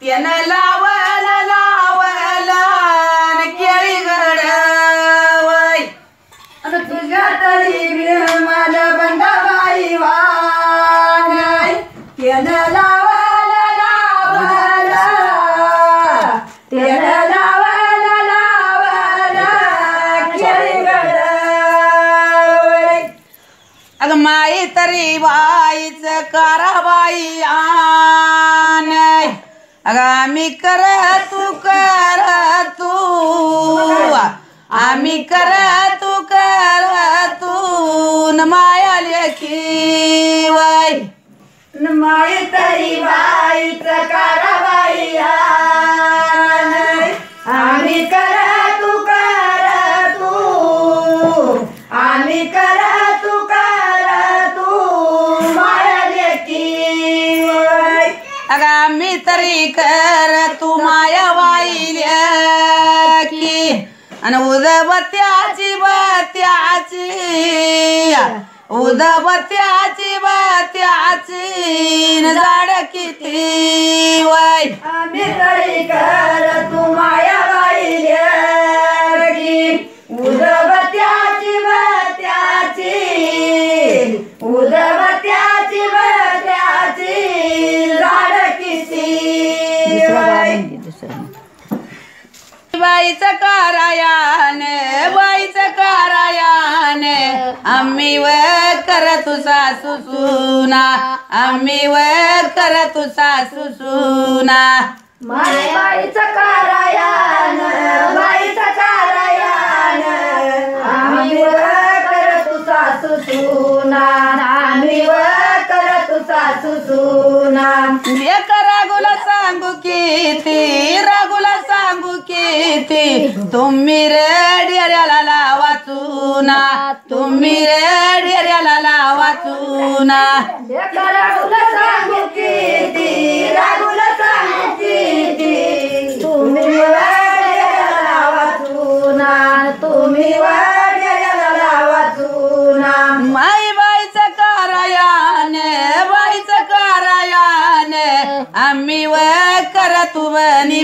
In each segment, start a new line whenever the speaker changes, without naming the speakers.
त्यानं लावलं लावलं केळी गडवय
आणि तुझ्या तरी मला बंडाबाई वाय त्यानं लावलं लावलं त्यानं लावलं लावलं केळी गडवय
अग माई तरी बाईच कराबाई आन अग आम्ही कर तू आम्ही कर तू न माया लेखी वय
माई तरी बाईच कराबाई आम्ही कर तू आम्ही कर तू माया लेकी
अग आम्ही तरी कर तू माया बाई लेखी आणि उदबत्याची न झाड किती वय
आम्ही तरी कर तू माया बाई लेकी उदबत्याची झाड किती
बाईच करायाने आम्ही व कर तू सासू सुना आम्ही व कर तू सासू सुना
बाईचं करायान आम्ही व कर तू सासू सुना आम्ही व कर तू सासू सुना
एक रागुला सांगू किती तुम्ही रे डेऱ्याला लावा चुना तुम्ही रे डेऱ्याला लावा चुना
रागुला सांगू किती तुम्ही वाड्याला लावा चुना तुम्ही वाड्याला लावा चुना
माई बाईचं करायाने आम्ही व कर तू बनी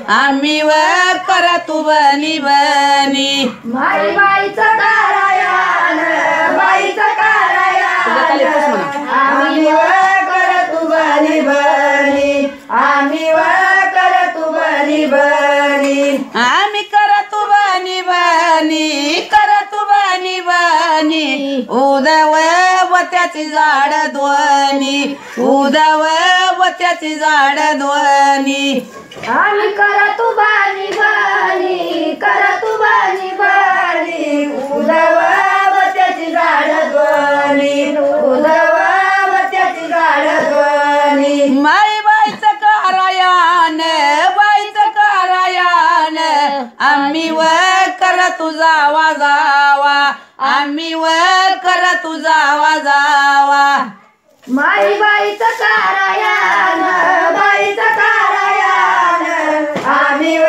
आम्ही व कर तू बनी
माई बाईचं करायान आम्ही व कर तू बनी आम्ही व कर तू बनी
आम्ही कर तू बनी उदव बत्याची झाड ध्वनी उदव बत्याची झाड ध्वनी
आम्ही कर तू बनी उदव बत्याची झाड ध्वनी
माई बाईचं करायान आम्ही व कर तुझा जावा आम्ही व कर तुझा जावा
माई बाईचं करायान आम्ही व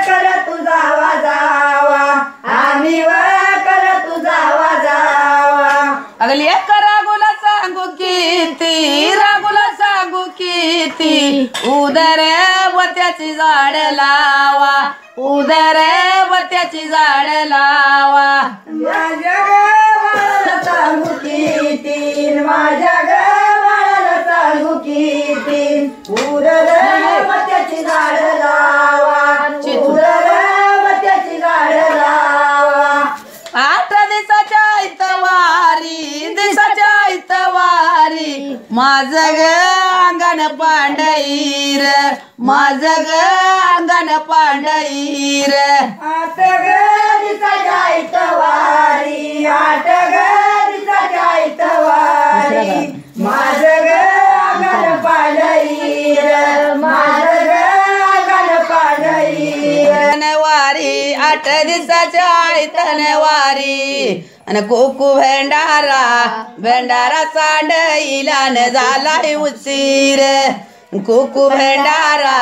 कर तुझा जावा आम्ही व कर तुझा जावा
अगली एक रागुला सांगू किती उदर बत्याची झाड लावा उदर बत्याची झाड लावा
माझ्या गावाला सांगू किती माझ्या गावाला सांगू किती उदर बत्याची झाड लावा उदर बत्याची झाड लावा
8 दिवसाच्या इतवारी माझं ग अंगण पांढईर माझं ग अंगण पांढईर
आठ दिवसाच्या इतवारी माझं ग अंगण पांढईर माझं ग अंगण पांढईर
तनवारी 8 दिवसाच्या तनवारी आणि कोकू भेंडारा सांडईला न झालाय उशीर कोकू भेंडारा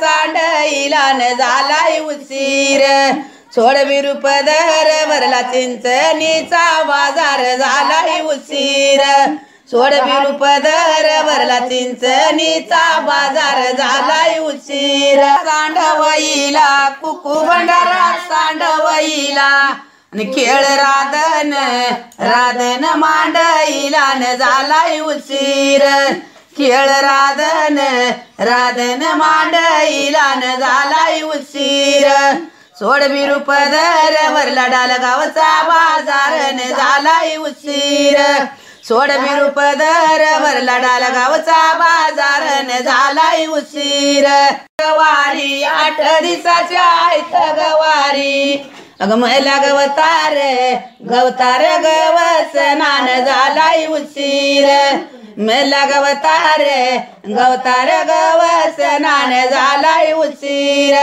सांडईला न झालाय उशीर सोड विरुपदर वरला चिंचणीचा बाजार झालाय उशीर सोड बिरूप दर भरला चिंचणीचा बाजार झालाय उशीर सांडवईला कुकू भंडारा सांडवईला आणि खेळ राधन राधन मांडईला न झालाय उशीर खेळ राधन राधन मांडईला न झालाय उशीर सोड बिरूप दर भरला डालगावचा बाजार न झालाय उशीर सोड बिरूप दर भरला डालगावचा बाजार न झालाय उशीर गवारी 8 दिवसाच्या आहेत गवारी अग महिला गवतार गवतार गवसनान झालाय उशीर महिला गवतार गवतार गवसनान झालाय उशीर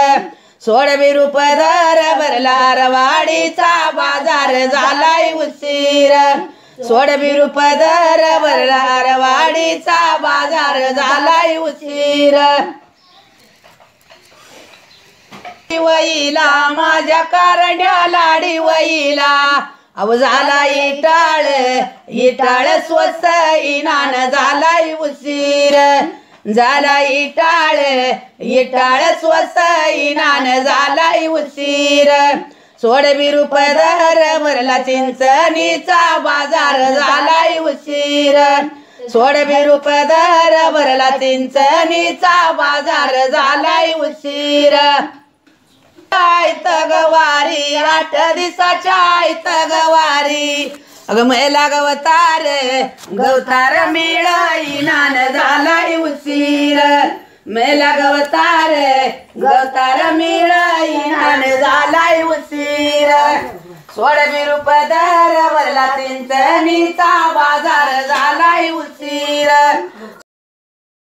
सोड बिरूप दर भरला रवाडीचा बाजार झालाय उशीर सोड बिरूप दर भरला रवाडीचा बाजार झालाय उशीर वईला माझ्या कारंड्या लाडी वईला अव झाला इटाळ इटाळ स्वस्त इनान झालाय उशीर झाला इटाळ इटाळ स्वस्त इनान झालाय उशीर सोड बिरूप दर भरला चिंचणीचा बाजार झालाय उशीर सोड बिरूप दर भरला चिंचणीचा बाजार झालाय उशीर आयत गवारी 8 दिवसाच्या आयत गवारी अग महिला गवतार गवतार मिळईनान झालाय उशीर महिला गवतार गवतार मिळईनान झालाय उशीर सोड बिरूप दर भरला चिंचणीचा बाजार झालाय उशीर